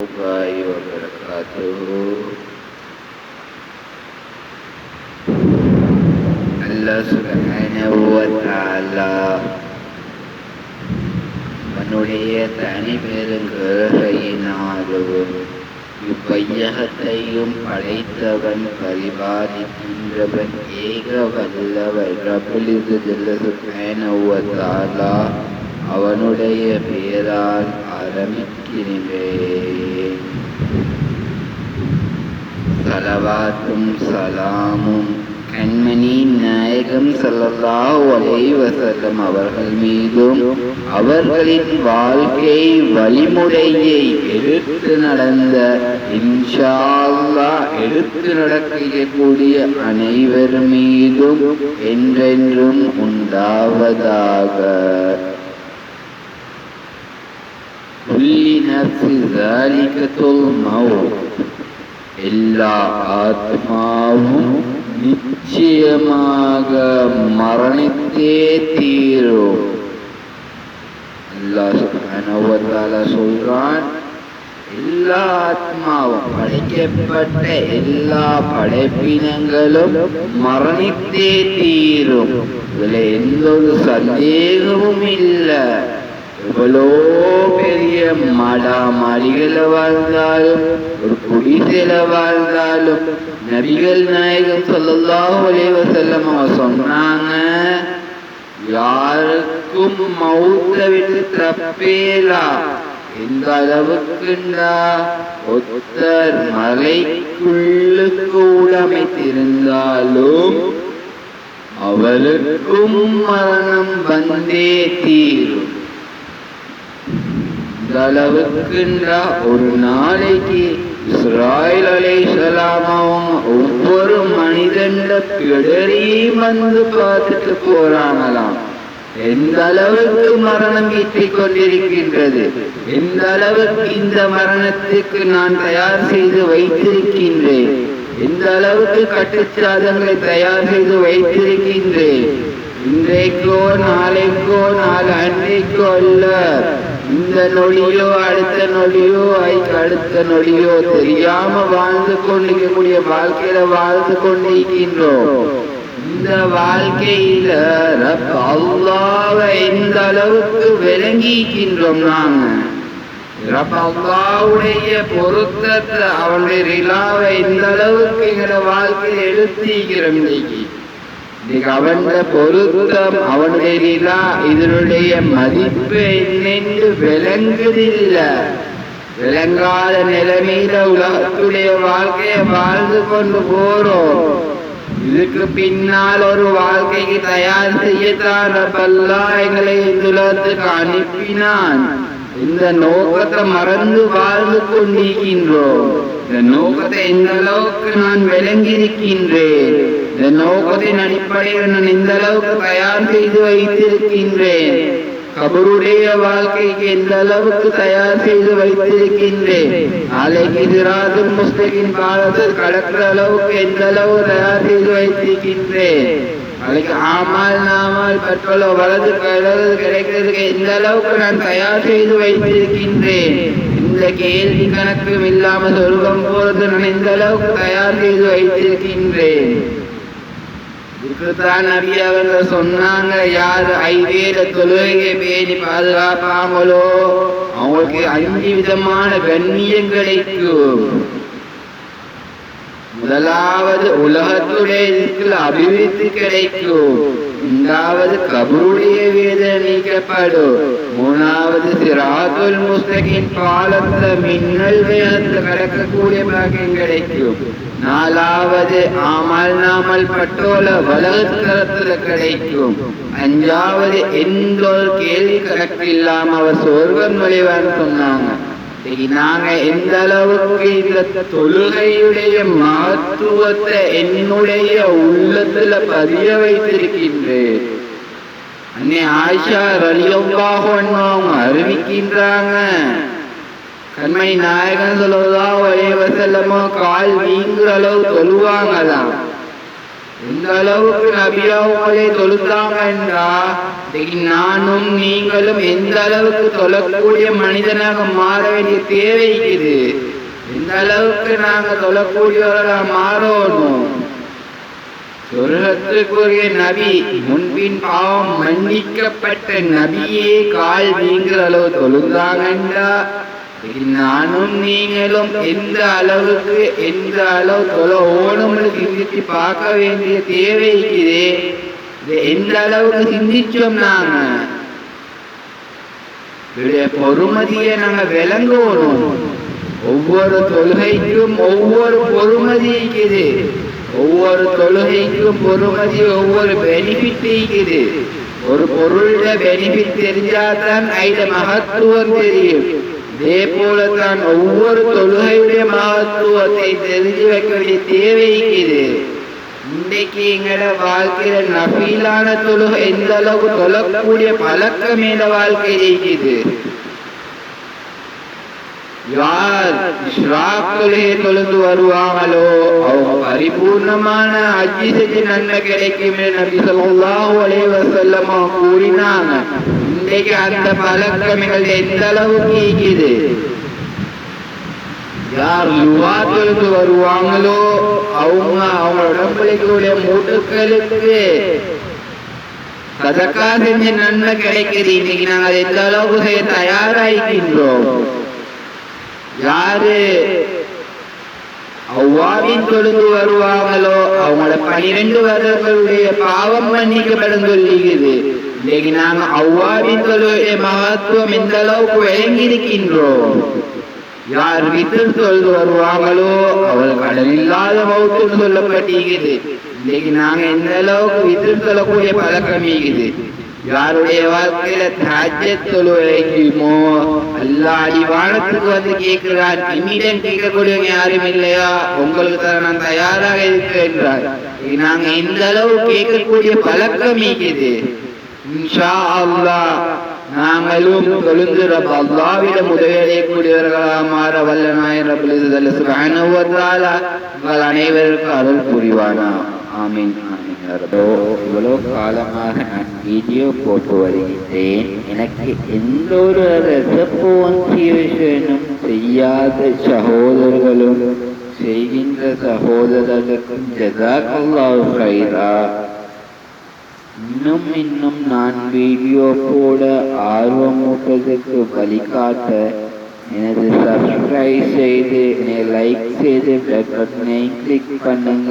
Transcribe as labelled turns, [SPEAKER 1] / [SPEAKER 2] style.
[SPEAKER 1] الله وبركاته. Allah Subhanahu wa Ta'ala அவனுடைய தனிப்பெருங்கருணையினாலும் இவ்வையகத்தையும் படைத்தவன் பரிபாலிக்கின்றவன் ஏக வல்லவன் ரப்புல் இஸ்ஸத் சுப்ஹானஹு வ தஆலா அவனுடைய பெயரால் ஆரம்பிக்கிறேன். ஸலவாத்தும் சலாமும் கண்மணி நாயகம் ஸல்லல்லாஹு அலைஹி வஸல்லம் அவர்கள் மீதும் அவர்களின் வாழ்க்கை வழிமுறையை எடுத்து நடந்த இன்ஷா அல்லாஹ் எடுத்து நடக்கக்கூடிய அனைவர் மீதும் என்றென்றும் உண்டாவதாக. குல்லி நஃப்ஸி ஸாலிகத்துல் மௌத், எல்லா ஆத்மாவும் நிச்சயமாக மரணித்தே தீரும். அல்லாஹ் சுப்ஹானஹு வ தஆலா சொல்றான், எல்லா ஆத்மாவும் படைக்கப்பட்ட எல்லா படைப்பினங்களும் மரணித்தே தீரும். இதுல எந்த ஒரு சந்தேகமும் இல்லை. எவ்வளோ பெரிய மாடிகளை வாழ்ந்தாலும் ஒரு குடிசையில வாழ்ந்தாலும் நபிகள் நாயகம் ஸல்லல்லாஹு அலைஹி வஸல்லம் சொன்னாங்க, யாருக்கும் மௌத்தை விட்டு தப்பேலா. எந்த அளவுக்குண்டா, ஒருத்தர் மலைக்குள்ளுக்கு அமைத்திருந்தாலும் அவருக்கும் மரணம் வந்தே தீரும். அளவுக்குன்றா ஒரு நாளைக்கு இஸ்ராயில் அலைஹிஸ்ஸலாம் ஒவ்வொரு மனிதன் பிடரையும் வந்து பார்த்துட்டு போறாங்களாம். எந்த அளவுக்கு மரணம் ஈட்டிக் கொண்டிருக்கின்றது, எந்த அளவுக்கு இந்த மரணத்துக்கு நான் தயார் செய்து வைத்திருக்கின்றேன், எந்த அளவுக்கு கட்டுச்சாதங்களை தயார் செய்து வைத்திருக்கின்றேன். இன்றைக்கோ நாளைக்கோ அன்றைக்கோ அல்ல, இந்த நொடியோ அடுத்த நொடியோ அடுத்த நொடியோ தெரியாம வாழ்ந்து கொண்டிருக்கக்கூடிய வாழ்க்கையில வாழ்ந்து கொண்டிருக்கின்றோம். இந்த வாழ்க்கையில அல்லாஹ்வை எந்த அளவுக்கு விளங்கிக்கின்றோம். நாங்க அல்லாஹ்வுடைய பொருத்தத்தை, அவனுடைய ரிலாவை எந்த அளவுக்கு எங்களோட வாழ்க்கையில எடுத்திக்கிறோம். இன்னைக்கு அவனுடைய பொருத்தம், அவனுடைய நிலா, இதனுடைய மதிப்பு என்னென்று விளங்குதில்லை. விளங்காத நிலைமையில உலகத்துடைய வாழ்க்கையை வாழ்ந்து கொண்டு போறோம். இதுக்கு பின்னால் ஒரு வாழ்க்கைக்கு தயார் செய்யத்தான் ரப்பல்லாஹ் எங்களை இந்த உலகத்துக்கு அனுப்பினான். இந்த நோக்கத்தை மறந்து வாழ்ந்து கொண்டிருக்கின்றோம். இந்த நோக்கத்தை எந்த அளவுக்கு நான் விளங்கியிருக்கின்றேன், இந்த நோக்கத்தின் அடிப்படையில் நான் இந்த அளவுக்கு தயார் செய்து வைத்திருக்கின்றேன், கபருடைய வாழ்க்கைக்கு எந்த அளவுக்கு தயார் செய்து வைத்திருக்கின்றேன், நாளைக்கு சிராத்துல் முஸ்தகீம் பாலத்தில் கடக்கிற அளவுக்கு எந்த அளவு தயார் செய்து வைத்திருக்கின்றேன், நாளைக்கு நாமால் பற்றலோ வலது கிடைக்கிறதுக்கு எந்த அளவுக்கு நான் தயார் செய்து வைத்திருக்கின்றேன். இந்த கேள்வி கணக்கும் இல்லாம சொர்க்கம் போறது நான் இந்த அளவுக்கு தயார் செய்து வைத்திருக்கின்றேன். இதுக்குத்தான் நபி அவங்க சொன்னாங்க, யார் ஐவேர தொழுகையை பேணி பாதுகாப்பாங்களோ அவங்களுக்கு 5 விதமான கண்ணியங்களுக்கும். முதலாவது உலகத்துடைய அபிவிருத்தி கிடைக்கும், இரண்டாவது கபருடைய வேதனை நீக்கப்படும், மூணாவது சிராத்துல் முஸ்தகீம் பாலத்துல மின்னல் வேகத்துல கடக்கக்கூடிய பாக்கியம் கிடைக்கும், நாலாவது நாமல் பட்டோல வலகத்துல கிடைக்கும், அஞ்சாவது எந்த ஒரு கேள்வி கணக்கு இல்லாம அவர் சொர்க்கம் நுழைவான்னு சொன்னாங்க. நாங்க எந்த அளவுக்கு இந்த தொழுகையுடைய மகத்துவத்தை என்னுடைய உள்ளத்துல பதிய வைத்திருக்கின்றேன். அன்னை ஆயிஷா ரலியல்லாஹு அன்ஹா அவங்க அறிவிக்கின்றாங்க, கண்மணி நாயகன் ஸல்லல்லாஹு அலைஹி வஸல்லம் கால் வீங்குற அளவு தொழுவாங்களாம். இந்த அளவுக்கு நபியாவுங்களே தொழுத்தாங்க என்றா நானும் நீங்களும் எந்த அளவுக்கு தொழக்கூடிய மனிதனாக மாற வேண்டிய தேவை இருக்குது. அளவுக்கு நாங்க தொழக்கூடியவர்களா மாறணும். சொர்க்கத்துக்குரிய நபி, முன்பின் பாவம் மன்னிக்கப்பட்ட நபியே கால் நீங்கிற அளவு தொழுந்தாங்கண்டா, நானும் நீங்களும் எந்த அளவுக்கு எந்த அளவு தொழணும்னு சிந்திச்சு பார்க்க வேண்டிய தேவை இருக்குது. எந்த அளவுக்கு சிந்திச்சோம் நாங்க பொறுமதியை நாங்க விளங்கணும். ஒவ்வொரு தொழுகைக்கும் ஒவ்வொரு பொறுமதி இருக்குது. ஒவ்வொரு தொழுகைக்கும் பொறுமதி, ஒவ்வொரு பெனிஃபிட் இருக்குது. ஒரு பொருளோட பெனிஃபிட் தெரிஞ்சாதான் அதுல மகத்துவம் தெரியும். இதே போலதான் ஒவ்வொரு தொழுகையுடைய மகத்துவத்தை தெரிஞ்சு வைக்க வேண்டிய தேவை இருக்குது. இன்றைக்கு எங்களோட வாழ்க்கையில நபீலான தொழுகை எந்த அளவுக்கு தொழக்கூடிய பழக்கம் என்ற வாழ்க்கையில் இருக்குது. யார் இஷ்ராக் தொழுகை தொழுந்து வருவாங்களோ அவங்க பரிபூர்ணமான ஹஜ்ஜி செஞ்சு நன்மை கிடைக்கும் நபி ஸல்லல்லாஹு அலைஹி வஸல்லம் கூறினாங்க. இன்றைக்கு அந்த பழக்கம் எந்த அளவுக்கு இருக்குது. யார் லுவா தொழுது வருவாங்களோ அவங்க உடம்புடைய மூட்டுக்களுக்கு சதக்கா செஞ்சு நன்மை கிடைக்குது. இன்னைக்கு நாங்கள் அதை எந்த அளவுக்கு செய்ய தயாராகின்றோம். யாரு அவ்வாவின் தொழுது வருவாங்களோ அவங்களோட 12 வருடங்களுடைய பாவம் மன்னிக்கப்படும் சொல்லிக்குது. இன்னைக்கு நாங்க அவ்வாவின் தொழுடைய மகத்துவம் எந்த அளவுக்கு விளங்கி இருக்கின்றோம். யார் வித்தர் தொழுது வருவாங்களோ அவள் கடன் இல்லாத மௌத்துன்னு சொல்லப்பட்டிருக்குது. இன்னைக்கு நாங்க எந்த அளவுக்கு வித்தர் சொல்லக்கூடிய பழக்கம் இருக்குது. யாருடைய வாழ்க்கையில தஹஜ்ஜத் தொழுகைக்குமோ அல்லாஹ் அடிவானத்துக்கு வந்து கேட்கிறார், என்னிடம் கேட்கக்கூடியவங்க யாரும் இல்லையா, உங்களுக்கு தர நான் தயாராக இருக்கிறார். நாங்க எந்த அளவு கேட்கக்கூடிய பழக்கம் இருக்குது. இன்ஷா அல்லாஹ் நாங்களும் தொழுந்து ரப் அல்லாஹ்விடம் உதவியடையக்கூடியவர்களாக மாற வல்ல நாயன் ரப்புல் இஸ்ஸத் சுப்ஹானஹு வ தஆலா உங்கள் அனைவருக்கும் அருள் புரிவானா. ஆமீன். இவ்வளோ காலமாக நான் வீடியோ போட்டு வருகின்றேன். எனக்கு எந்த ஒரு ரெஸ்பான்சிபிலிட்டியும் செய்யாத சகோதரர்களும் செய்கின்ற சகோதரர்களுக்கும் ஜஸாக்கல்லாஹு கைரா. இன்னும் நான் வீடியோ போட ஆர்வமூட்டதுக்கு வழிகாட்ட எனது சப்ஸ்கிரைப் செய்து என்னை லைக் செய்து பெல் பட்டனை கிளிக் பண்ணுங்க.